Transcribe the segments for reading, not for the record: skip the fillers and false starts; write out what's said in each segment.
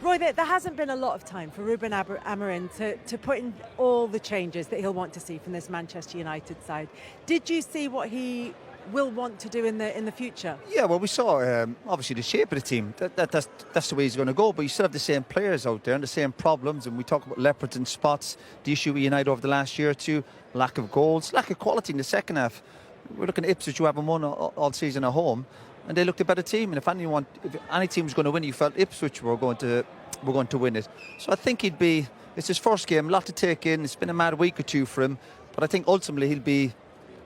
Roy, there hasn't been a lot of time for Ruben Amorim to put in all the changes that he'll want to see from this Manchester United side. Did you see what he will want to do in the future? Yeah, well, we saw obviously the shape of the team. That's the way he's going to go. But you still have the same players out there and the same problems. And we talk about leopards and spots. The issue with United over the last year or two: lack of goals, lack of quality in the second half. We're looking at Ipswich, who haven't won all season at home, and they looked a better team. And if any team was going to win, you felt Ipswich were going to win it. So I think it's his first game, a lot to take in. It's been a mad week or two for him, but I think ultimately he'll be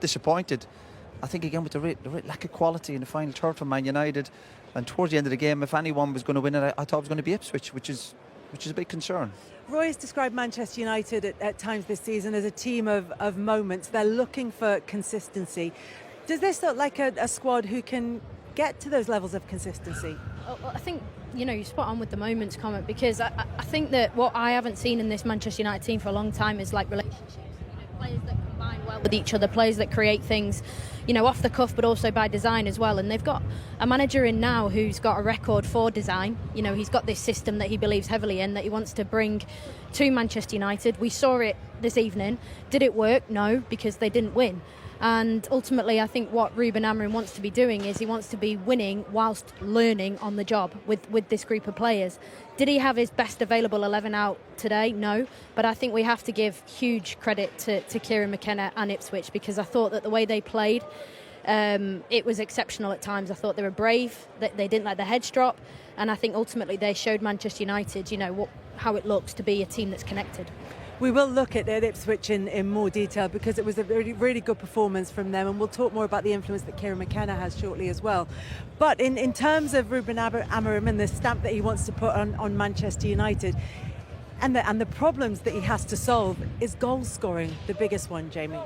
disappointed. I think again with the lack of quality in the final third for Man United, and towards the end of the game, if anyone was going to win it, I thought it was going to be Ipswich, which is a big concern. Roy has described Manchester United at times this season as a team of moments. They're looking for consistency. Does this look like a squad who can get to those levels of consistency? I think, you're spot on with the moments comment, because I think that what I haven't seen in this Manchester United team for a long time is like relationships. Players that combine well with each other, players that create things, off the cuff, but also by design as well. And they've got a manager in now who's got a record for design. He's got this system that he believes heavily in, that he wants to bring to Manchester United. We saw it this evening. Did it work? No, because they didn't win. And ultimately, I think what Ruben Amorim wants to be doing is he wants to be winning whilst learning on the job with this group of players. Did he have his best available 11 out today? No. But I think we have to give huge credit to Kieran McKenna and Ipswich, because I thought that the way they played, it was exceptional at times. I thought they were brave, that they didn't let their heads drop. And I think ultimately they showed Manchester United, how it looks to be a team that's connected. We will look at Ipswich in more detail, because it was a really, really good performance from them, and we'll talk more about the influence that Kieran McKenna has shortly as well. But in terms of Ruben Amorim and the stamp that he wants to put on Manchester United, and the problems that he has to solve, is goal scoring the biggest one, Jamie?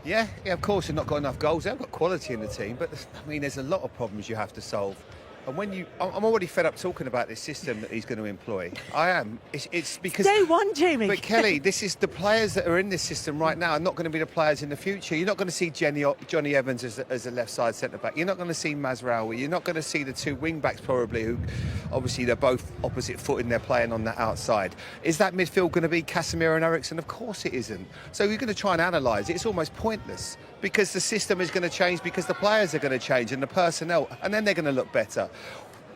Yeah, of course, they've not got enough goals. They've got quality in the team, but there's a lot of problems you have to solve. And I'm already fed up talking about this system that he's going to employ. I am. It's because day one, Jamie. But Kelly, this is the players that are in this system right now are not going to be the players in the future. You're not going to see Johnny Evans as a left side centre back. You're not going to see Mazraoui. You're not going to see the two wing backs probably, who obviously they're both opposite foot and they're playing on the outside. Is that midfield going to be Casemiro and Eriksen? Of course it isn't. So you're going to try and analyse it. It's almost pointless, because the system is going to change, because the players are going to change and the personnel, and then they're going to look better.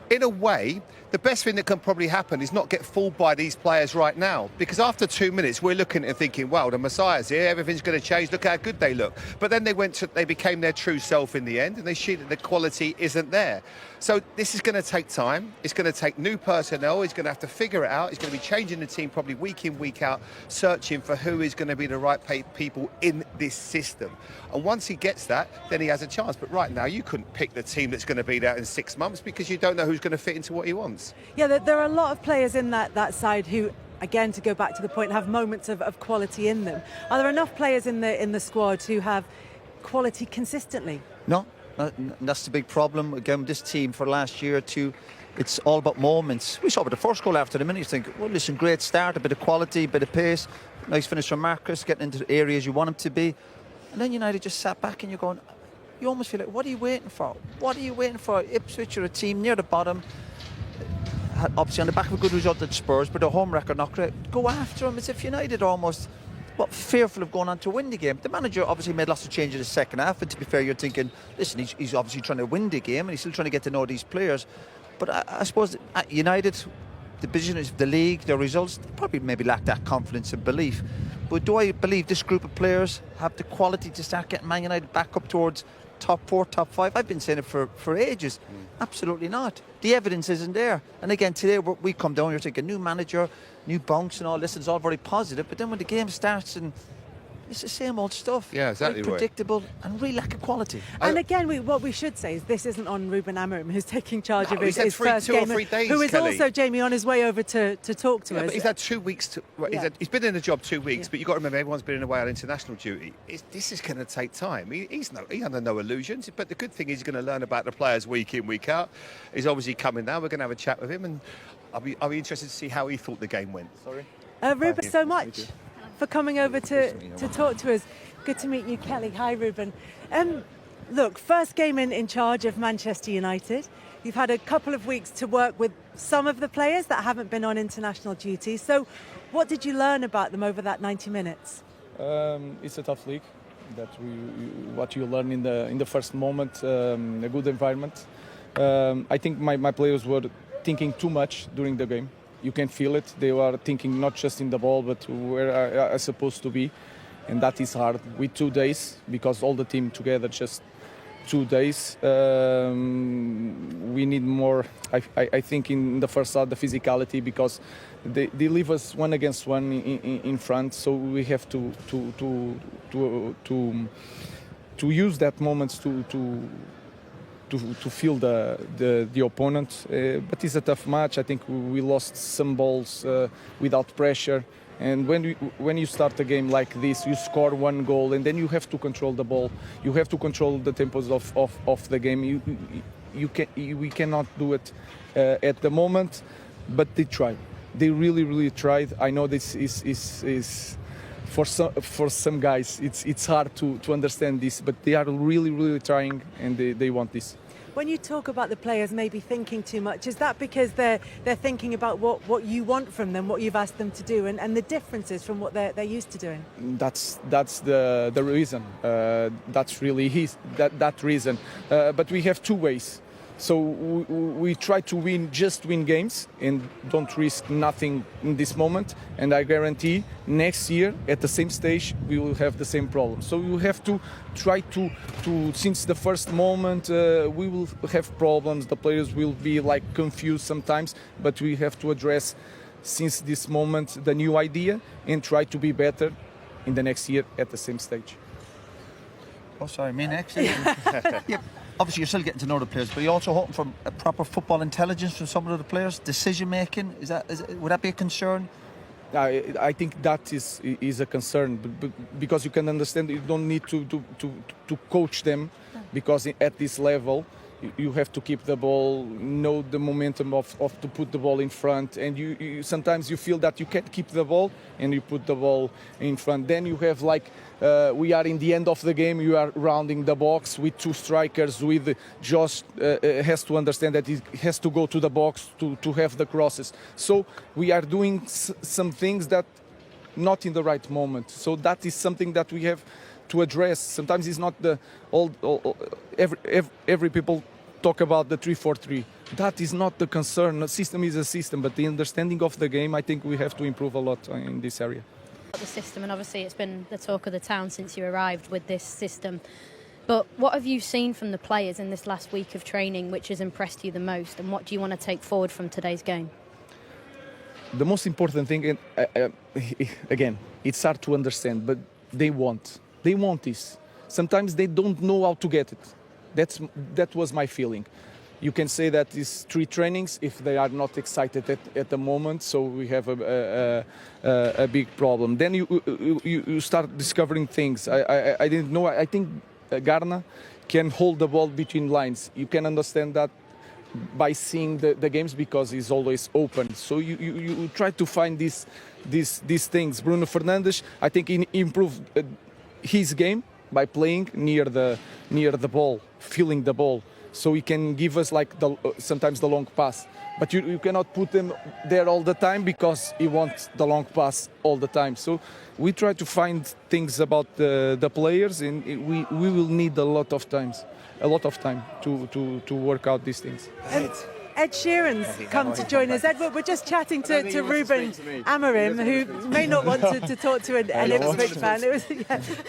In a way, the best thing that can probably happen is not get fooled by these players right now, because after 2 minutes we're looking and thinking, wow, the Messiah's here, everything's going to change, look how good they look. But then they became their true self in the end, and they see that the quality isn't there. So this is going to take time. It's going to take new personnel. He's going to have to figure it out. He's going to be changing the team probably week in, week out, searching for who is going to be the right people in this system. And once he gets that, then he has a chance. But right now, you couldn't pick the team that's going to be there in 6 months, because you don't know who's going to fit into what he wants. Yeah, there are a lot of players in that side who, again, to go back to the point, have moments of quality in them. Are there enough players in the squad who have quality consistently? No, that's the big problem. Again, this team for last year or two, it's all about moments. We saw with the first goal after the minute, you think, well, listen, great start, a bit of quality, a bit of pace, nice finish from Marcus, getting into the areas you want him to be. And then United just sat back and you're going, you almost feel like, what are you waiting for? What are you waiting for? Ipswich are a team near the bottom, obviously on the back of a good result at Spurs, but a home record not great. Go after them as if United are almost fearful of going on to win the game. The manager obviously made lots of changes in the second half, and to be fair, you're thinking, listen, he's obviously trying to win the game and he's still trying to get to know these players. But I suppose at United, the position of the league, their results, they probably maybe lack that confidence and belief. But do I believe this group of players have the quality to start getting Man United back up towards top 4, top 5? I've been saying it for ages. Absolutely not. The evidence isn't there. And again, today we come down, you're thinking new manager, new bounce and all this, it's all very positive. But then when the game starts, and it's the same old stuff. Yeah, exactly right. Predictable and really lack of quality. And again, what we should say is this isn't on Ruben Amorim, who's taking charge of his first 2 game, or 3 days, who is Kelly. also, Jamie, on his way over to talk to us. But he's had 2 weeks he's been in the job 2 weeks, but you've got to remember, everyone's been away on international duty. This is going to take time. He's under no illusions, but the good thing is he's going to learn about the players week in, week out. He's obviously coming now. We're going to have a chat with him, and I'll be interested to see how he thought the game went. Sorry. Ruben, so much for coming over to talk to us. Good to meet you, Kelly. Hi, Ruben. Look, first game in charge of Manchester United. You've had a couple of weeks to work with some of the players that haven't been on international duty. So what did you learn about them over that 90 minutes? It's a tough league. What you learn in the first moment, a good environment. I think my players were thinking too much during the game. You can feel it. They were thinking not just in the ball, but where I supposed to be, and that is hard with 2 days because all the team together just 2 days. We need more. I think in the first half the physicality because they leave us 1 against 1 in front, so we have to use that moments to feel the opponent. But it's a tough match. I think we lost some balls without pressure. And when you start a game like this, you score 1 goal, and then you have to control the ball. You have to control the tempos of the game. We cannot do it at the moment, but they tried. They really tried. I know this is for some guys it's hard to understand this, but they are really trying, and they want this. When you talk about the players maybe thinking too much, is that because they're thinking about what you want from them, what you've asked them to do, and the differences from what they're used to doing? That's the reason. That's really that reason. But we have 2 ways. So we try to win games and don't risk nothing in this moment. And I guarantee next year at the same stage we will have the same problem. So you have to try to since the first moment we will have problems. The players will be like confused sometimes, but we have to address since this moment the new idea and try to be better in the next year at the same stage. Oh, sorry, me next. Yeah. Obviously, you're still getting to know the players, but you're also hoping for a proper football intelligence from some of the players. Decision making, would that be a concern? I think that is a concern, because you can understand you don't need to coach them, because at this level you have to keep the ball, know the momentum of to put the ball in front, and you sometimes you feel that you can't keep the ball and you put the ball in front. Then you have like we are in the end of the game, you are rounding the box with 2 strikers, with Josh has to understand that he has to go to the box to have the crosses. So we are doing some things that not in the right moment. So that is something that we have to address. Sometimes it's not the every people talk about the 3-4-3. That is not the concern. The system is a system, but the understanding of the game, I think we have to improve a lot in this area. The system, and obviously it's been the talk of the town since you arrived with this system. But what have you seen from the players in this last week of training which has impressed you the most, and what do you want to take forward from today's game? The most important thing, again, it's hard to understand, but they want this. Sometimes they don't know how to get it. That was my feeling. You can say that it's 3 trainings if they are not excited at the moment, so we have a big problem. Then you start discovering things. I didn't know. I think Garna can hold the ball between lines. You can understand that by seeing the games, because he's always open. So you try to find these things. Bruno Fernandes, I think he improved his game by playing near the ball, feeling the ball, so he can give us like sometimes the long pass. But you cannot put him there all the time, because he wants the long pass all the time. So we try to find things about the players, and we will need a lot of time to work out these things. Ed Sheeran's come to join us. Ed, we're just chatting to Ruben Amorim, who may not want to talk to an Ipswich fan.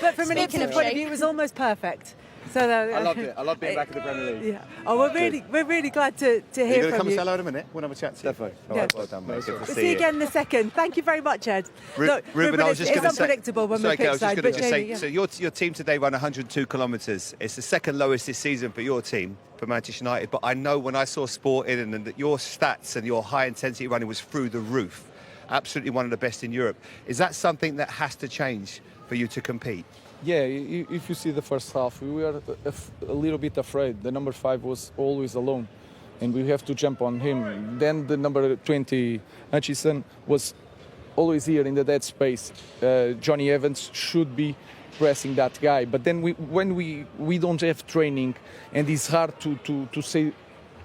But from an Ipswich point of view, it was almost perfect. So I loved it. I love being back in the Premier League. Yeah. Oh, we're really glad to hear from you. You're going to come and say hello in a minute? We'll have a chat to you. Definitely. All right, well done, mate. Good to We'll see you again in a second. Thank you very much, Ed. Look, Ruben, I was just it's going to say, unpredictable when we're pitchside, but Jamie, yeah. So your team today ran 102 kilometres. It's the second lowest this season for your team, for Manchester United. But I know when I saw Sporting and that your stats and your high intensity running was through the roof. Absolutely one of the best in Europe. Is that something that has to change for you to compete? Yeah, if you see the first half, we were a little bit afraid. The number 5 was always alone, and we have to jump on him. Then the number 20, Hutchison, was always here in the dead space. Johnny Evans should be pressing that guy. But then when we don't have training, and it's hard to say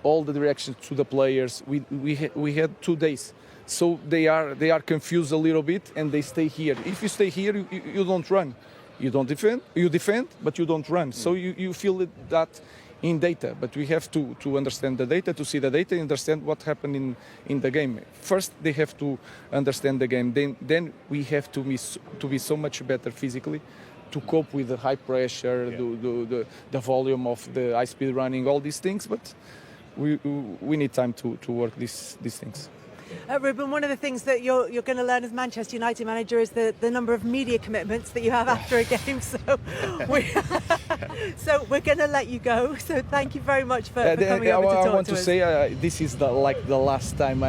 all the directions to the players. We had 2 days, so they are confused a little bit, and they stay here. If you stay here, you don't run, you don't defend. You defend, but you don't run. So you feel that in data, but we have to understand the data, to see the data, understand what happened in the game. First, they have to understand the game. Then we have to be so much better physically, to cope with the high pressure, the volume of the high speed running, all these things. But we need time to work these things. Ruben, one of the things that you're going to learn as Manchester United manager is the number of media commitments that you have after a game. So we're going to let you go. So thank you very much for coming over to talk to us. I want to say this is the last time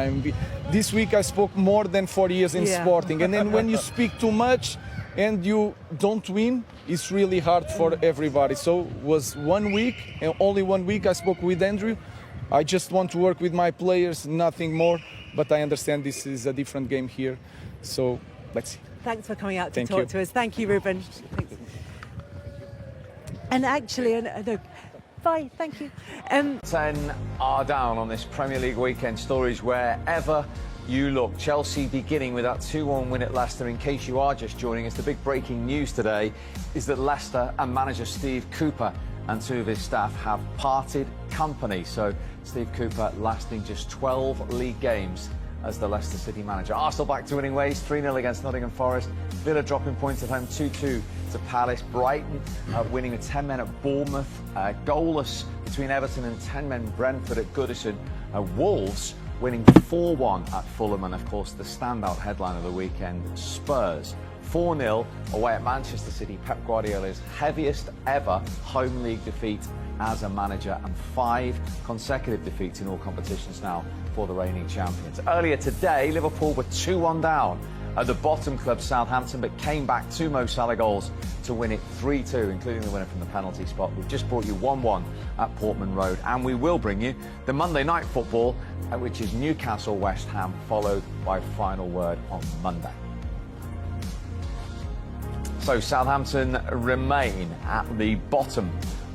this week I spoke more than 4 years in Sporting, and then when you speak too much and you don't win, it's really hard for everybody. So it was 1 week, and only 1 week I spoke with Andrew. I just want to work with my players, nothing more. But I understand this is a different game here, so let's see. Thanks for coming out to talk to us. Thank you, Ruben. Thanks. And actually, bye. Thank you. 10 are down on this Premier League weekend. Stories wherever you look. Chelsea beginning with that 2-1 win at Leicester. In case you are just joining us, the big breaking news today is that Leicester and manager Steve Cooper and 2 of his staff have parted company. So Steve Cooper lasting just 12 league games as the Leicester City manager. Arsenal back to winning ways, 3-0 against Nottingham Forest. Villa dropping points at home, 2-2 to Palace. Brighton winning with 10 men at Bournemouth. Goalless between Everton and 10 men Brentford at Goodison. Wolves winning 4-1 at Fulham. And of course the standout headline of the weekend, Spurs 4-0 away at Manchester City. Pep Guardiola's heaviest ever home league defeat as a manager, and 5 consecutive defeats in all competitions now for the reigning champions. Earlier today, Liverpool were 2-1 down at the bottom club Southampton, but came back 2 Mo Salah goals to win it 3-2, including the winner from the penalty spot. We've just brought you 1-1 at Portman Road, and we will bring you the Monday night football, which is Newcastle West Ham, followed by final word on Monday. So Southampton remain at the bottom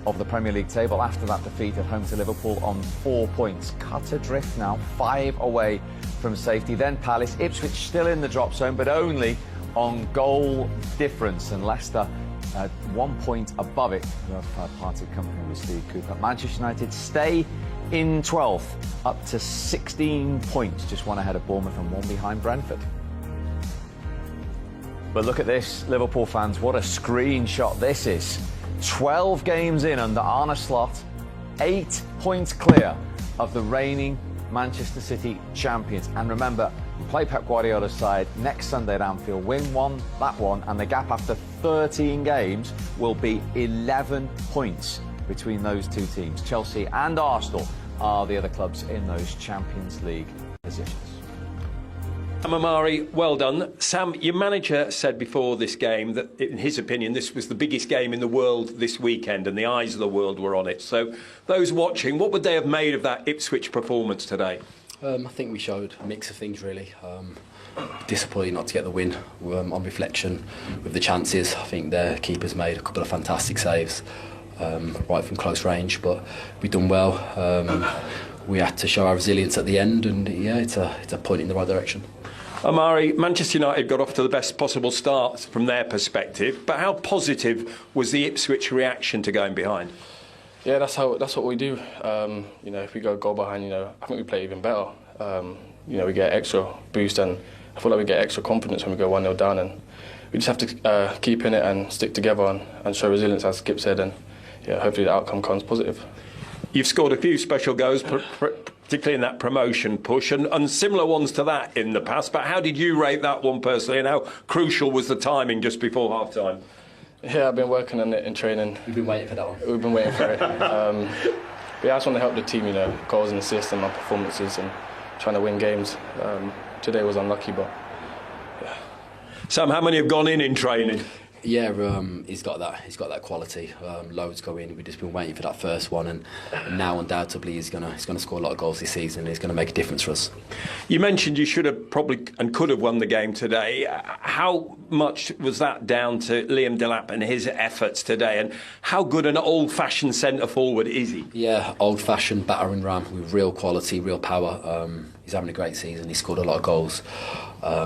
of the Premier League table after that defeat at home to Liverpool on 4 points. Cut adrift now, 5 away from safety. Then Palace, Ipswich still in the drop zone, but only on goal difference. And Leicester 1 point above it, who have parted company with Steve Cooper. Manchester United stay in 12th, up to 16 points, just 1 ahead of Bournemouth and 1 behind Brentford. But look at this, Liverpool fans, what a screenshot this is. 12 games in under Arne Slot, 8 points clear of the reigning Manchester City champions. And remember, you play Pep Guardiola's side next Sunday at Anfield, win one, that one, and the gap after 13 games will be 11 points between those 2 teams. Chelsea and Arsenal are the other clubs in those Champions League positions. Sam Amari, well done. Sam, your manager said before this game that, in his opinion, this was the biggest game in the world this weekend and the eyes of the world were on it. So those watching, what would they have made of that Ipswich performance today? I think we showed a mix of things, really. Disappointing not to get the win. On reflection, with the chances, I think their keepers made a couple of fantastic saves, right from close range, but we've done well. We had to show our resilience at the end, and yeah, it's a point in the right direction. Amari, Manchester United got off to the best possible start from their perspective, but how positive was the Ipswich reaction to going behind? Yeah, that's what we do. If we go goal behind, I think we play even better. We get extra boost, and I feel like we get extra confidence when we go 1-0 down, and we just have to keep in it and stick together and show resilience, as Skip said, and hopefully the outcome comes positive. You've scored a few special goals, particularly in that promotion push, and similar ones to that in the past. But how did you rate that one personally, and how crucial was the timing just before half-time? Yeah, I've been working on it in training. You've been waiting for that one. We've been waiting for it. But I just want to help the team, goals and assists and my performances and trying to win games. Today was unlucky, but yeah. Sam, how many have gone in training? Yeah, he's got that. He's got that quality. Loads go in. We've just been waiting for that first one, and now undoubtedly he's gonna score a lot of goals this season. And he's gonna make a difference for us. You mentioned you should have probably and could have won the game today. How much was that down to Liam Delap and his efforts today? And how good an old-fashioned centre forward is he? Yeah, old-fashioned battering ram with real quality, real power. He's having a great season. He scored a lot of goals.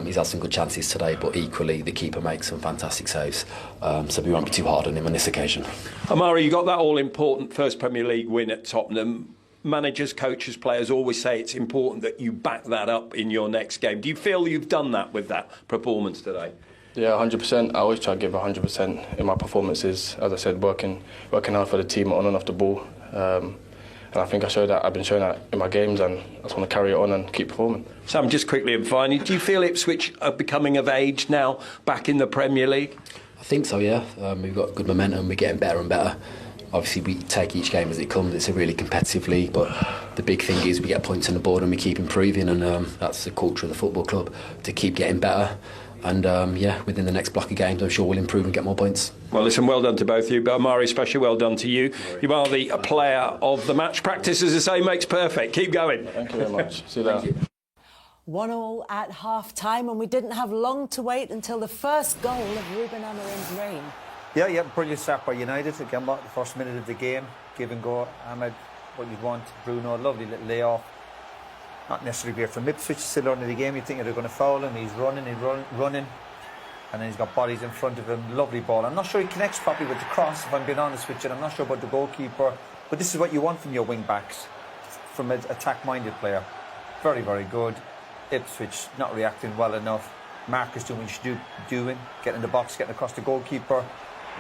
He's had some good chances today, but equally the keeper makes some fantastic saves. So we won't be too hard on him on this occasion. Amari, you got that all-important first Premier League win at Tottenham. Managers, coaches, players always say it's important that you back that up in your next game. Do you feel you've done that with that performance today? Yeah, 100%. I always try to give 100% in my performances. As I said, working hard for the team on and off the ball. And I think I've been showing that in my games, and I just want to carry it on and keep performing. Sam, just quickly and finally, do you feel Ipswich are becoming of age now back in the Premier League? I think so, yeah. We've got good momentum. We're getting better and better. Obviously, we take each game as it comes. It's a really competitive league, but the big thing is we get points on the board and we keep improving, and that's the culture of the football club, to keep getting better. And within the next block of games, I'm sure we'll improve and get more points. Well, listen, well done to both of you, but Amari, especially well done to you. You are the player of the match. Practice, as I say, makes perfect. Keep going. Thank you very much. See you later. 1-1 at half-time, and we didn't have long to wait until the first goal of Ruben Amorim's reign. Yeah, brilliant start by United. Again, the first minute of the game, give and go. Ahmed, what you'd want. Bruno, lovely little layoff. Not necessarily great from Ipswich, still early in the game. You think they're going to foul him. He's running, and then he's got bodies in front of him. Lovely ball. I'm not sure he connects properly with the cross, if I'm being honest with you. I'm not sure about the goalkeeper, but this is what you want from your wing backs, from an attack-minded player. Very, very good. Ipswich not reacting well enough. Marcus doing what he should doing, getting in the box, getting across the goalkeeper.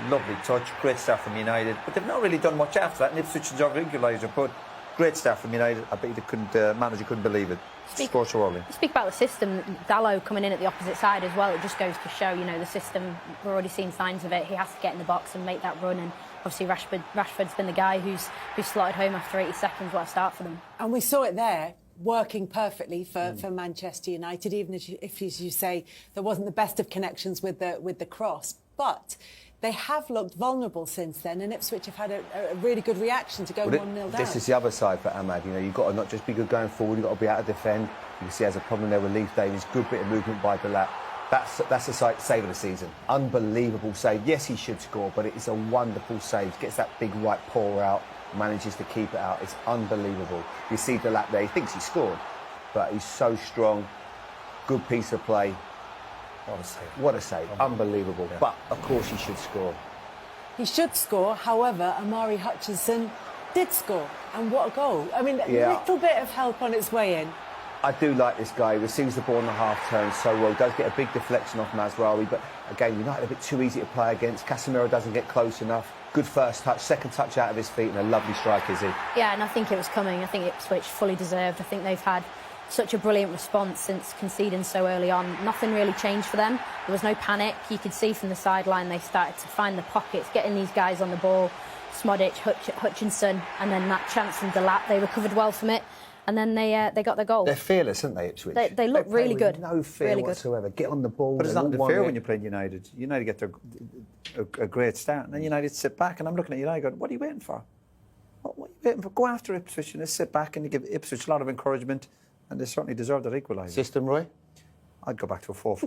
Lovely touch, great start from United, but they've not really done much after that. And Ipswich deserve an equaliser, but great start from United. I bet the manager couldn't believe it. Score so early. Speak about the system. Dalot coming in at the opposite side as well. It just goes to show, the system. We're already seeing signs of it. He has to get in the box and make that run. And obviously, Rashford's been the guy who's slotted home after 80 seconds. What a start for them. And we saw it there, working perfectly for Manchester United. Even if, as you say, there wasn't the best of connections with the cross, but they have looked vulnerable since then, and Ipswich have had a really good reaction to go 1-0 down. This is the other side for Ahmad. You've got to not just be good going forward, you've got to be able to defend. You can see he has a problem there with Leaf Davies. Good bit of movement by Delap. That's the save of the season. Unbelievable save. Yes, he should score, but it is a wonderful save. Gets that big right paw out, manages to keep it out. It's unbelievable. You see Delap there, he thinks he scored, but he's so strong. Good piece of play. What a save. Unbelievable. Yeah. But, of course, he should score. He should score. However, Amari Hutchinson did score. And what a goal. I mean, a little bit of help on its way in. I do like this guy. He receives the ball on the half-turn so well. Does get a big deflection off Mazraoui. But, again, United a bit too easy to play against. Casemiro doesn't get close enough. Good first touch, second touch out of his feet, and a lovely strike, is he? Yeah, and I think it was coming. I think Ipswich fully deserved. I think they've had such a brilliant response since conceding so early on. Nothing really changed for them. There was no panic. You could see from the sideline they started to find the pockets, getting these guys on the ball. Smodic, Hutchinson, and then that chance from Delap. They recovered well from it, and then they got the goal. They're fearless, aren't they, Ipswich? They look really good. No fear really whatsoever. Get on the ball. But it's not fair when you're playing United. United get a great start, and then United sit back, and I'm looking at United going, what are you waiting for? What are you waiting for? Go after Ipswich and just sit back, and you give Ipswich a lot of encouragement. And they certainly deserve that equaliser. System, Roy? I'd go back to a 4-4.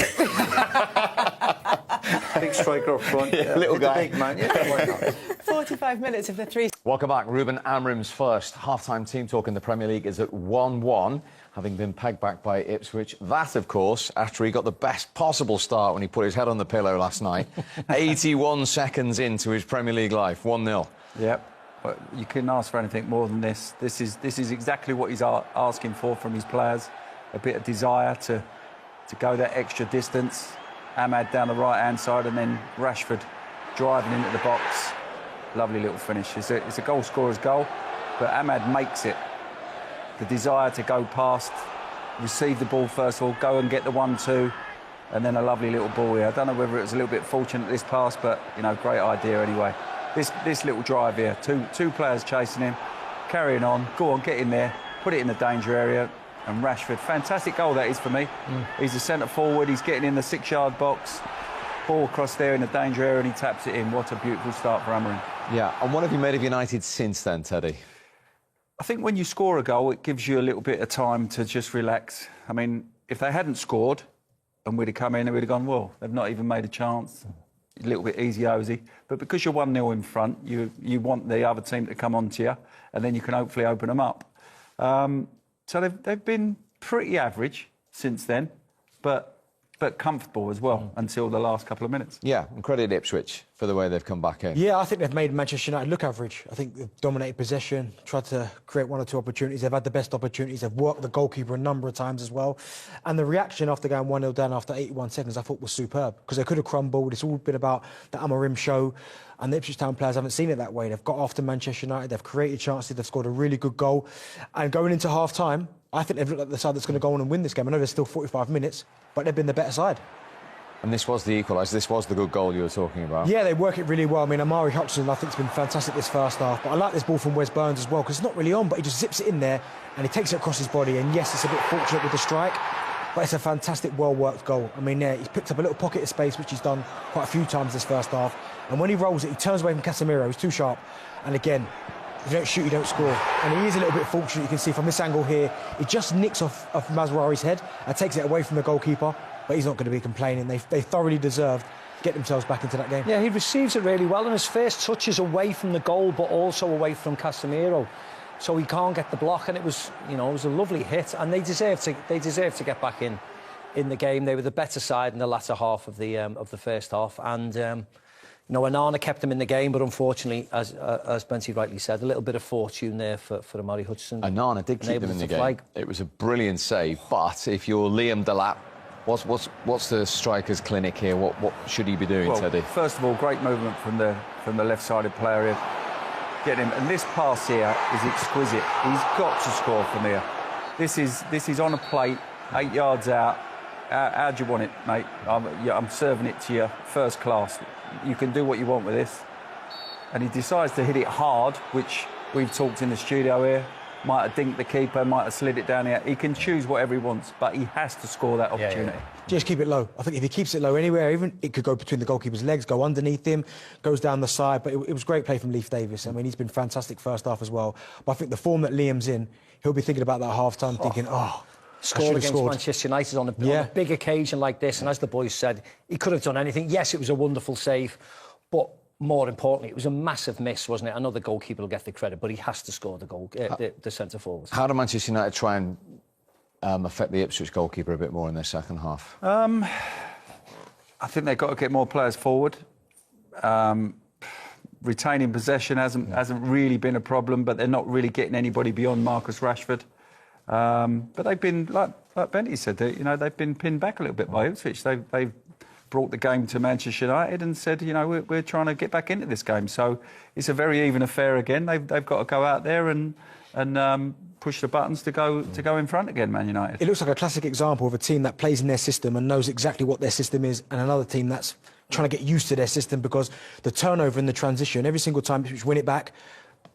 Big striker up front. Little guy. Big man. Yeah, why not? 45 minutes of the three. Welcome back. Ruben Amorim's first half-time team talk in the Premier League is at 1-1, having been pegged back by Ipswich. That, of course, after he got the best possible start when he put his head on the pillow last night. 81 seconds into his Premier League life, 1-0. Yep. But you couldn't ask for anything more than this. This is exactly what he's asking for from his players. A bit of desire to go that extra distance. Ahmad down the right-hand side, and then Rashford driving into the box. Lovely little finish. It's a goal scorer's goal, but Ahmad makes it. The desire to go past, receive the ball first of all, go and get the 1-2, and then a lovely little ball here. I don't know whether it was a little bit fortunate this pass, but, great idea anyway. This little drive here, two players chasing him, carrying on, go on, get in there, put it in the danger area, and Rashford, fantastic goal that is for me. He's a centre forward, he's getting in the 6-yard box, Ball across there in the danger area and he taps it in. What a beautiful start for Amorim. Yeah, and what have you made of United since then, Teddy? I think when you score a goal, it gives you a little bit of time to just relax. I mean, if they hadn't scored and we'd have come in and we'd have gone, well, they've not even made a chance. A little bit easy-osy. But because you're 1-0 in front, you want the other team to come onto you and then you can hopefully open them up. So they've been pretty average since then, but comfortable as well until the last couple of minutes. Yeah, and credit Ipswich for the way they've come back in. Yeah, I think they've made Manchester United look average. I think they've dominated possession, tried to create 1 or 2 opportunities. They've had the best opportunities. They've worked the goalkeeper a number of times as well. And the reaction after going 1-0 down after 81 seconds, I thought was superb because they could have crumbled. It's all been about the Amorim show. And the Ipswich Town players haven't seen it that way. They've got after Manchester United. They've created chances. They've scored a really good goal. And going into half-time, I think they've looked like the side that's going to go on and win this game. I know there's still 45 minutes, but they've been the better side. And this was the equaliser. This was the good goal you were talking about. Yeah, they work it really well. I mean, Amari Hodgson, I think, has been fantastic this first half. But I like this ball from Wes Burns as well because it's not really on, but he just zips it in there and he takes it across his body. And yes, it's a bit fortunate with the strike, but it's a fantastic, well-worked goal. I mean, he's picked up a little pocket of space, which he's done quite a few times this first half. And when he rolls it, he turns away from Casemiro. He's too sharp. And again, if you don't shoot, you don't score. And he is a little bit fortunate. You can see from this angle here, he just nicks off Mazraoui's head and takes it away from the goalkeeper. But he's not going to be complaining. They thoroughly deserved to get themselves back into that game. Yeah, he receives it really well, and his first touch is away from the goal, but also away from Casemiro, so he can't get the block. And it was, it was a lovely hit, and they deserve to get back in the game. They were the better side in the latter half of the first half, and Onana kept them in the game, but unfortunately, as Benty rightly said, a little bit of fortune there for Amari Hutchinson. Onana did keep them in the game. It was a brilliant save, but if you're Liam Delap, what's the striker's clinic here? What should he be doing, Teddy? First of all, great movement from the left-sided player here. Get him, and this pass here is exquisite. He's got to score from here. This is on a plate, 8 yards out. How do you want it, mate? I'm serving it to you, first class. You can do what you want with this. And he decides to hit it hard, which we've talked in the studio here. Might have dinked the keeper, might have slid it down here. He can choose whatever he wants, but he has to score that opportunity. Just keep it low. I think if he keeps it low anywhere, even it could go between the goalkeeper's legs, go underneath him, goes down the side. But it was great play from Leif Davis. I mean, he's been fantastic first half as well. But I think the form that Liam's in, he'll be thinking about that half-time, thinking, scored against Manchester United on a big occasion like this. And as the boys said, he could have done anything. Yes, it was a wonderful save, but more importantly, it was a massive miss, wasn't it? Another goalkeeper will get the credit, but he has to score the goal, the centre-forward. How do Manchester United try and affect the Ipswich goalkeeper a bit more in their second half? I think they've got to get more players forward. Retaining possession hasn't really been a problem, but they're not really getting anybody beyond Marcus Rashford. But they've been, like Benty said, they've been pinned back a little bit by Ipswich. They've brought the game to Manchester United and said, we're trying to get back into this game. So it's a very even affair again. They've got to go out there and push the buttons to go in front again, Man United. It looks like a classic example of a team that plays in their system and knows exactly what their system is, and another team that's trying to get used to their system, because the turnover and the transition, every single time Ipswich win it back,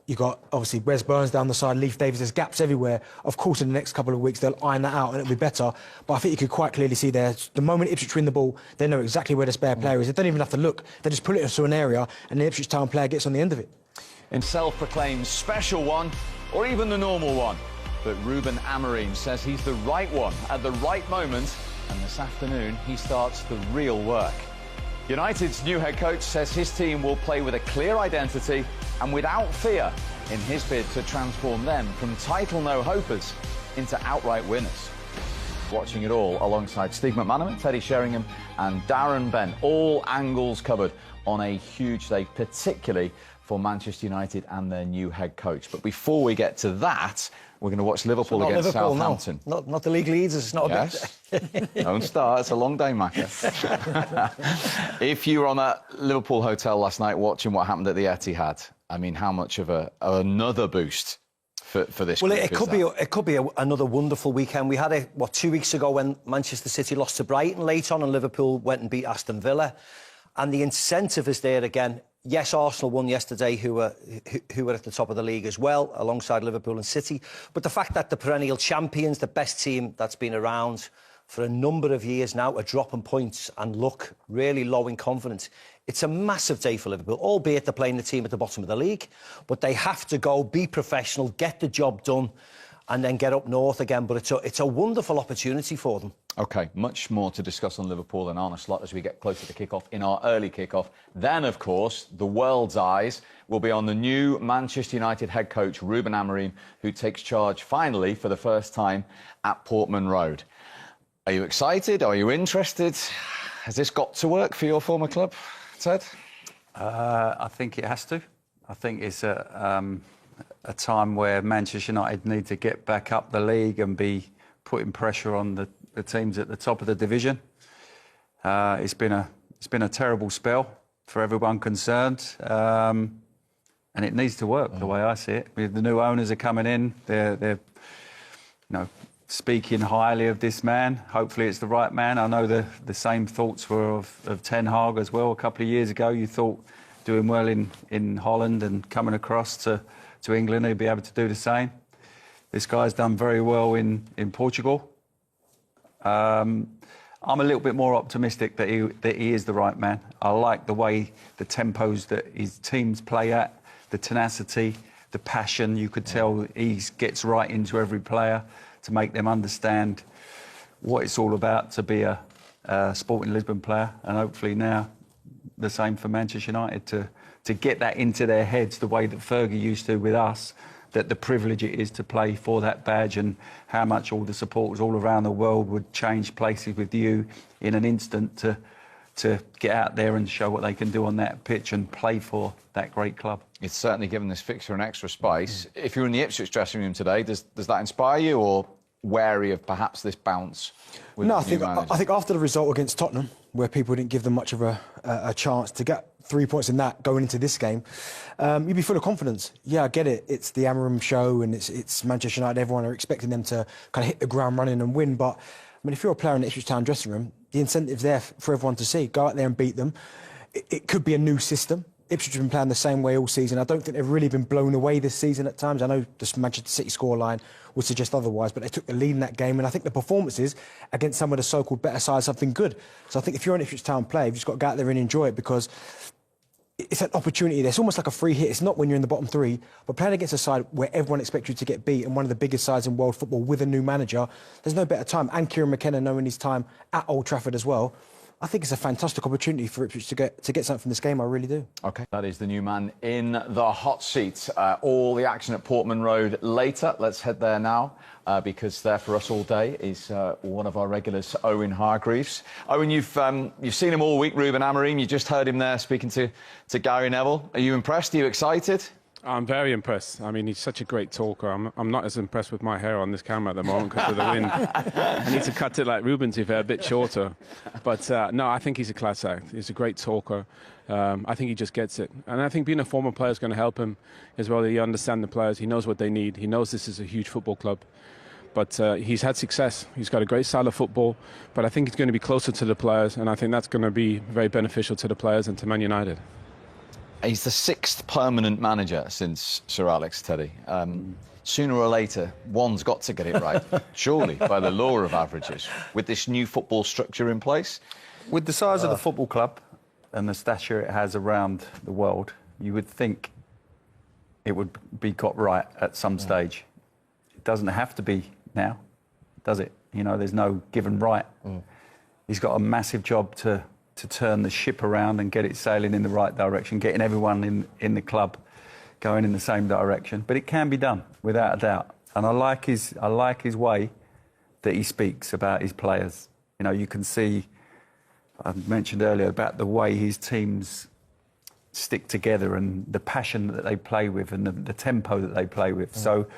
you got, obviously, Wes Burns down the side, Leif Davis, there's gaps everywhere. Of course, in the next couple of weeks, they'll iron that out and it'll be better. But I think you could quite clearly see there, the moment Ipswich win the ball, they know exactly where the spare player is. They don't even have to look. They just pull it into an area and the Ipswich Town player gets on the end of it. In self-proclaimed special one, or even the normal one. But Ruben Amorim says he's the right one at the right moment, and this afternoon he starts the real work. United's new head coach says his team will play with a clear identity and without fear in his bid to transform them from title no-hopers into outright winners. Watching it all alongside Steve McManaman, Teddy Sheringham and Darren Bent. All angles covered on a huge day, particularly for Manchester United and their new head coach. But before we get to that, we're going to watch Liverpool against Southampton. No. Not the league leaders, it's not a big... Don't start, it's a long day, Macca. If you were on that Liverpool hotel last night watching what happened at the Etihad, I mean, how much of another boost for this group it could be another wonderful weekend. We had it, 2 weeks ago when Manchester City lost to Brighton late on and Liverpool went and beat Aston Villa. And the incentive is there again. Yes, Arsenal won yesterday, who were at the top of the league as well, alongside Liverpool and City. But the fact that the perennial champions, the best team that's been around for a number of years now are dropping points and look really low in confidence. It's a massive day for Liverpool, albeit they're playing the team at the bottom of the league, but they have to go, be professional, get the job done, and then get up north again. But it's a wonderful opportunity for them. OK, much more to discuss on Liverpool and Arne Slot as we get closer to kick-off in our early kick-off. Then, of course, the world's eyes will be on the new Manchester United head coach, Ruben Amorim, who takes charge, finally, for the first time at Portman Road. Are you excited? Are you interested? Has this got to work for your former club, Ted? I think it has to. I think it's a time where Manchester United need to get back up the league and be putting pressure on the teams at the top of the division. It's been a terrible spell for everyone concerned, and it needs to work the way I see it. The new owners are coming in. They're speaking highly of this man. Hopefully it's the right man. I know the same thoughts were of Ten Hag as well. A couple of years ago, you thought doing well in Holland and coming across to England, he'd be able to do the same. This guy's done very well in Portugal. I'm a little bit more optimistic that he is the right man. I like the way the tempos that his teams play at, the tenacity, the passion. You could tell he gets right into every player to make them understand what it's all about to be a Sporting Lisbon player, and hopefully now the same for Manchester United to get that into their heads the way that Fergie used to with us, that the privilege it is to play for that badge and how much all the supporters all around the world would change places with you in an instant to get out there and show what they can do on that pitch and play for that great club. It's certainly given this fixture an extra spice. If you're in the Ipswich dressing room today, does that inspire you, or wary of perhaps this bounce? No, I think after the result against Tottenham, where people didn't give them much of a chance to get 3 points in that going into this game, you'd be full of confidence. Yeah, I get it. It's the Amorim show and it's Manchester United. Everyone are expecting them to kind of hit the ground running and win. But I mean, if you're a player in the Ipswich Town dressing room, the incentive's there for everyone to see. Go out there and beat them. It could be a new system. Ipswich have been playing the same way all season. I don't think they've really been blown away this season at times. I know the Manchester City scoreline would suggest otherwise, but they took the lead in that game, and I think the performances against some of the so-called better sides have been good. So I think if you're an Ipswich Town player, you've just got to go out there and enjoy it, because it's an opportunity. It's almost like a free hit. It's not when you're in the bottom three, but playing against a side where everyone expects you to get beat, and one of the biggest sides in world football with a new manager, there's no better time. And Kieran McKenna knowing his time at Old Trafford as well, I think it's a fantastic opportunity for Ipswich to get something from this game. I really do. OK, that is the new man in the hot seat. All the action at Portman Road later. Let's head there now, because there for us all day is one of our regulars, Owen Hargreaves. Owen, you've seen him all week, Ruben Amorim. You just heard him there speaking to Gary Neville. Are you impressed? Are you excited? I'm very impressed. I mean, he's such a great talker. I'm not as impressed with my hair on this camera at the moment because of the wind. I need to cut it like Ruben's hair, a bit shorter. But no, I think he's a class act. He's a great talker. I think he just gets it. And I think being a former player is going to help him as well. He understands the players. He knows what they need. He knows this is a huge football club. But he's had success. He's got a great style of football. But I think he's going to be closer to the players. And I think that's going to be very beneficial to the players and to Man United. He's the 6th permanent manager since Sir Alex, Teddy. Sooner or later, one's got to get it right, surely, by the law of averages. With this new football structure in place? With the size of the football club and the stature it has around the world, you would think it would be got right at some stage. It doesn't have to be now, does it? You know, there's no given right. He's got a massive job to turn the ship around and get it sailing in the right direction, getting everyone in the club going in the same direction. But it can be done, without a doubt. And I like his way that he speaks about his players. You know, you can see, I mentioned earlier about the way his teams stick together and the passion that they play with and the tempo that they play with. So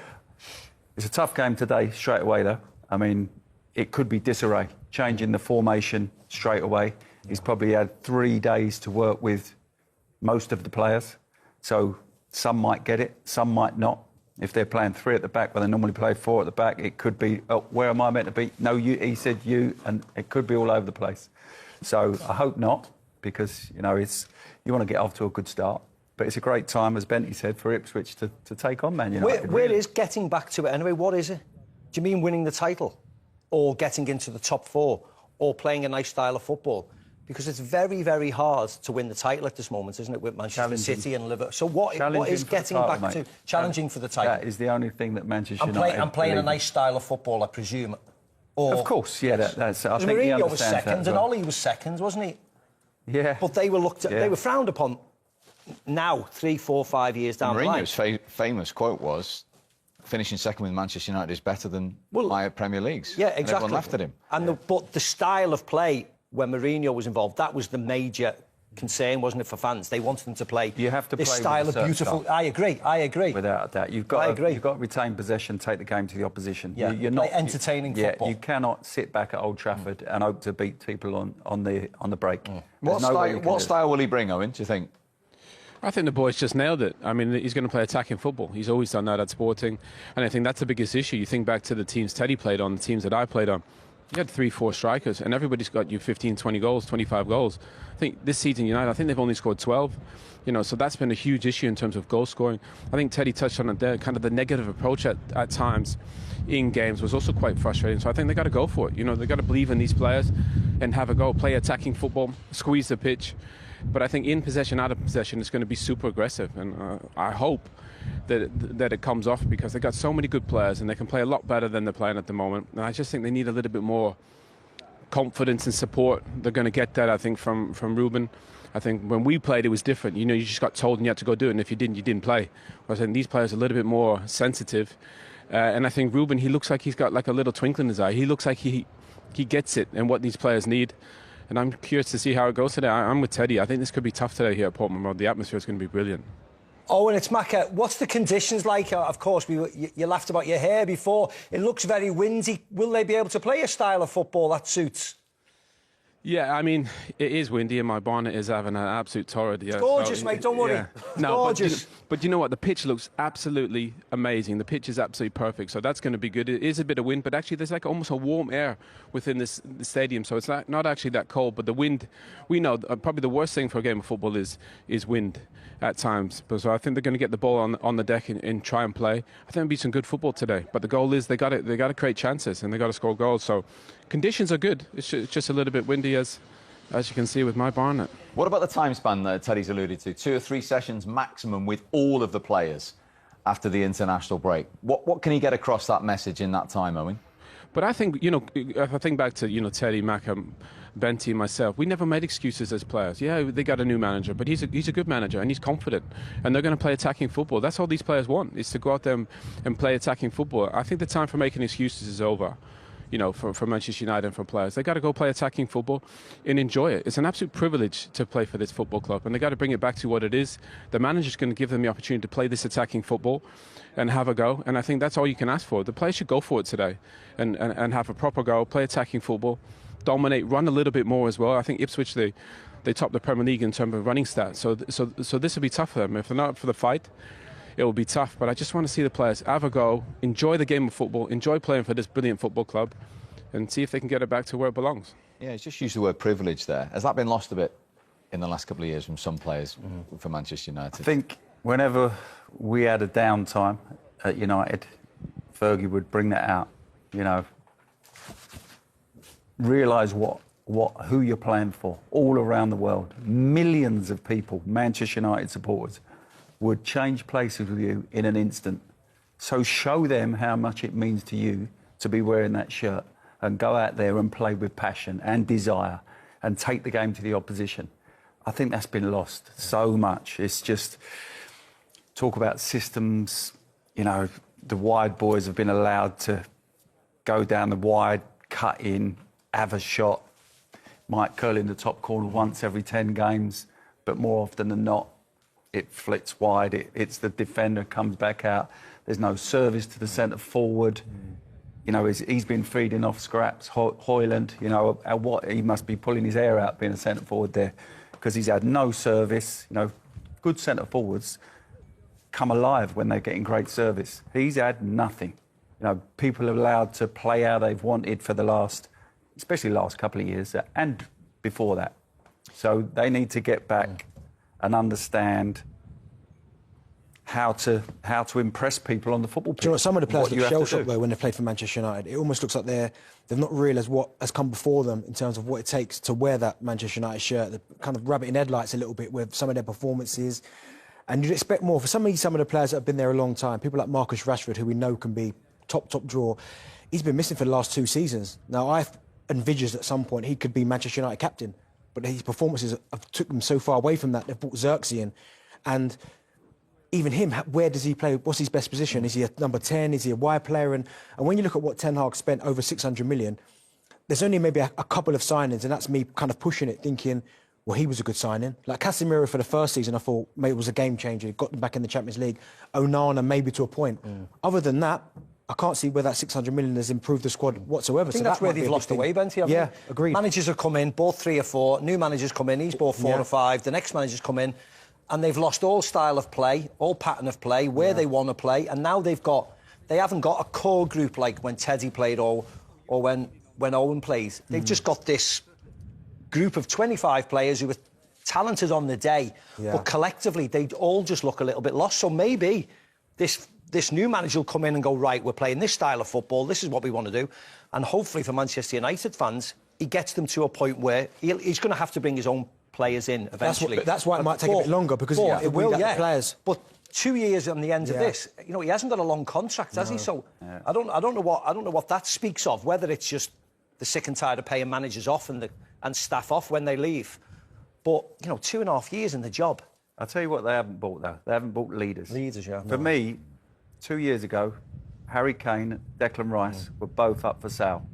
it's a tough game today, straight away, though. I mean, it could be disarray, changing the formation straight away. He's probably had 3 days to work with most of the players. So some might get it, some might not. If they're playing 3 at the back, but they normally play 4 at the back, it could be, oh, where am I meant to be? No, you, he said you, and it could be all over the place. So I hope not, because, you know, you want to get off to a good start. But it's a great time, as Benty said, for Ipswich to take on Man United. Where is getting back to it anyway? What is it? Do you mean winning the title? or getting into the top 4 or playing a nice style of football. Because it's very, very hard to win the title at this moment, isn't it, with Manchester City and Liverpool? So what is getting back to challenging for the title? That is the only thing that Manchester United... And playing a nice style of football, I presume. Or, of course, yeah. That's. I think Mourinho was second, and Ollie was second, wasn't he? Yeah. But they were looked at. They were frowned upon. Now, 3, 4, 5 years down the line. Mourinho's famous quote was, "Finishing second with Manchester United is better than my Premier Leagues." Yeah, exactly. And everyone laughed at him. And but the style of play when Mourinho was involved, that was the major concern, wasn't it, for fans? They wanted them to play. You have to this play style with of beautiful. I agree. Without a doubt, you've got to retain possession, take the game to the opposition. Yeah, you're play not entertaining football. You cannot sit back at Old Trafford and hope to beat people on the break. What style will he bring, Owen? Do you think? I think the boy's just nailed it. I mean, he's going to play attacking football. He's always done that at Sporting, and I think that's the biggest issue. You think back to the teams Teddy played on, the teams that I played on. You had 3, 4 strikers, and everybody's got you 15, 20 goals, 25 goals. I think this season, United, I think they've only scored 12. So that's been a huge issue in terms of goal scoring. I think Teddy touched on it there. Kind of the negative approach at times in games was also quite frustrating. So I think they got to go for it. They got to believe in these players and have a go, play attacking football, squeeze the pitch. But I think in possession, out of possession, it's going to be super aggressive, and I hope that it comes off, because they've got so many good players and they can play a lot better than they're playing at the moment. And I just think they need a little bit more confidence and support. They're going to get that, I think, from Ruben. I think when we played, it was different. You just got told and you had to go do it, and if you didn't play. Whereas I think these players are a little bit more sensitive. And I think Ruben, he looks like he's got like a little twinkle in his eye. He looks like he gets it and what these players need. And I'm curious to see how it goes today. I'm with Teddy. I think this could be tough today here at Portman Road. The atmosphere is going to be brilliant. Oh, and it's Macca. What's the conditions like? Of course, you laughed about your hair before. It looks very windy. Will they be able to play a style of football that suits? Yeah, I mean, it is windy and my bonnet is having an absolute torrid. Yeah, it's gorgeous, mate, don't worry. It's gorgeous. But you know what? The pitch looks absolutely amazing. The pitch is absolutely perfect, so that's going to be good. It is a bit of wind, but actually there's like almost a warm air within the stadium, so it's not actually that cold. But the wind, we know, probably the worst thing for a game of football is wind at times. But so I think they're going to get the ball on the deck and try and play. I think it'll be some good football today. But the goal is they got to create chances and they got to score goals. So conditions are good. It's just a little bit windy, as you can see with my bonnet. What about the time span that Teddy's alluded to? 2 or 3 sessions maximum with all of the players after the international break. What can he get across that message in that time, Owen? But I think, if I think back to, Teddy, Mackham, Benty and myself, we never made excuses as players. Yeah, they got a new manager, but he's a good manager and he's confident. And they're going to play attacking football. That's all these players want, is to go out there and play attacking football. I think the time for making excuses is over. For Manchester United and for players. They got to go play attacking football and enjoy it. It's an absolute privilege to play for this football club, and they got to bring it back to what it is. The manager's going to give them the opportunity to play this attacking football and have a go, and I think that's all you can ask for. The players should go for it today and have a proper go, play attacking football, dominate, run a little bit more as well. I think Ipswich, they top the Premier League in terms of running stats, so this will be tough for them. If they're not up for the fight, it will be tough, but I just want to see the players have a go, enjoy the game of football, enjoy playing for this brilliant football club, and see if they can get it back to where it belongs. Yeah, he's just used the word privilege there. Has that been lost a bit in the last couple of years from some players for Manchester United? I think whenever we had a downtime at United, Fergie would bring that out. Realise who you're playing for all around the world. Millions of people, Manchester United supporters, would change places with you in an instant. So show them how much it means to you to be wearing that shirt and go out there and play with passion and desire and take the game to the opposition. I think that's been lost so much. It's just talk about systems. The wide boys have been allowed to go down the wide, cut in, have a shot, might curl in the top corner once every 10 games, but more often than not, it flits wide, it's the defender comes back out. There's no service to the centre forward. He's been feeding off scraps. Hoyland, he must be pulling his hair out being a centre forward there, because he's had no service. Good centre forwards come alive when they're getting great service. He's had nothing. People are allowed to play how they've wanted for especially last couple of years and before that. So they need to get back and understand how to impress people on the football pitch. Do you know what, some of the players What you look have to shell-shocked do. though when they play for Manchester United. It almost looks like they've not realised what has come before them in terms of what it takes to wear that Manchester United shirt. They're kind of rabbit in headlights a little bit with some of their performances. And you'd expect more for some of the players that have been there a long time. People like Marcus Rashford, who we know can be top draw. He's been missing for the last 2 seasons. Now, I've envisaged at some point he could be Manchester United captain, but his performances have took him so far away from that. They've brought Xerxes in, and even him, where does he play? What's his best position? Is he a number 10? Is he a wide player? And when you look at what Ten Hag spent over 600 million, there's only maybe a couple of signings, and that's me kind of pushing it, thinking, well, he was a good signing. Like Casemiro for the first season, I thought maybe it was a game changer. He got them back in the Champions League. Onana maybe to a point. Other than that, I can't see where that 600 million has improved the squad whatsoever. I think that's where they've lost the way, Benty. Yeah, agreed. Managers have come in, bought 3 or 4. New managers come in, he's bought 4 or 5. The next managers come in, and they've lost all style of play, all pattern of play, where they want to play, and now they haven't got a core group like when Teddy played or when Owen plays. They've just got this group of 25 players who are talented on the day, but collectively they all just look a little bit lost. So maybe this new manager will come in and go, right, we're playing this style of football, this is what we want to do. And hopefully for Manchester United fans, he gets them to a point where he's going to have to bring his own players in eventually. That's why it might take a bit longer, because it will, the players. But 2 years on the end of this, you know, he hasn't got a long contract, has he? So I don't know what that speaks of. Whether it's just the sick and tired of paying managers off and staff off when they leave. But you know, 2.5 years in the job. I'll tell you what they haven't bought though. They haven't bought leaders. Leaders, yeah. For me, 2 years ago, Harry Kane, Declan Rice were both up for sale.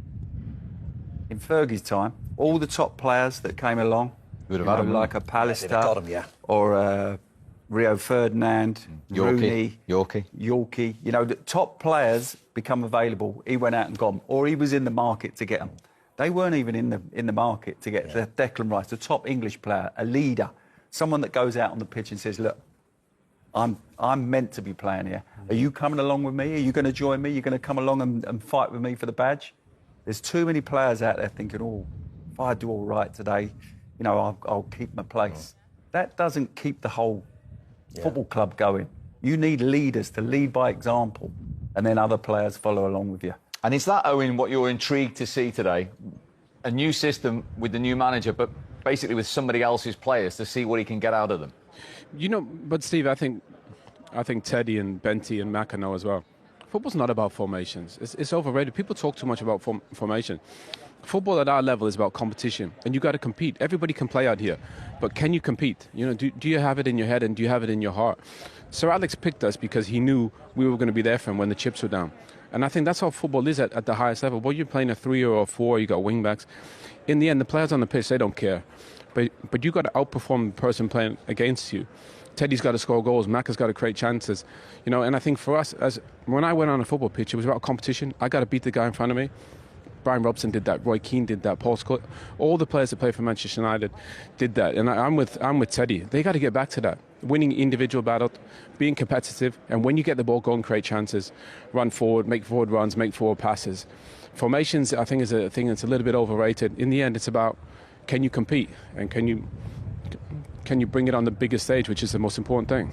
In Fergie's time, all the top players that came along, would have had them, like a Pallister, got him, or Rio Ferdinand, Rooney, Yorkie. You know, the top players become available. He went out and got them, or he was in the market to get them. They weren't even in the market to get Declan Rice, the top English player, a leader, someone that goes out on the pitch and says, "Look, I'm meant to be playing here. Are you coming along with me? Are you going to join me? You're going to come along and fight with me for the badge?" There's too many players out there thinking, "Oh, if I do all right today, you know, I'll keep my place." That doesn't keep the whole football club going. You need leaders to lead by example, and then other players follow along with you. And is that, Owen, what you're intrigued to see today? A new system with the new manager, but basically with somebody else's players to see what he can get out of them? You know, but Steve, I think Teddy and Benty and Maka know as well. Football's not about formations. It's overrated. People talk too much about formation. Football at our level is about competition, and you got to compete. Everybody can play out here, but can you compete? You know, do you have it in your head and do you have it in your heart? Sir Alex picked us because he knew we were going to be there for him when the chips were down. And I think that's how football is at the highest level. Well, you're playing a 3 or a 4, you got wing backs. In the end, the players on the pitch, they don't care. But you got to outperform the person playing against you. Teddy's got to score goals. Macca's got to create chances. You know, and I think for us, when I went on a football pitch, it was about competition. I got to beat the guy in front of me. Brian Robson did that. Roy Keane did that. Paul Scholes. All the players that play for Manchester United did that. And I'm with Teddy. They got to get back to that. Winning individual battles, being competitive, and when you get the ball, go and create chances, run forward, make forward runs, make forward passes. Formations, I think, is a thing that's a little bit overrated. In the end, it's about, can you compete, and can you bring it on the biggest stage, which is the most important thing.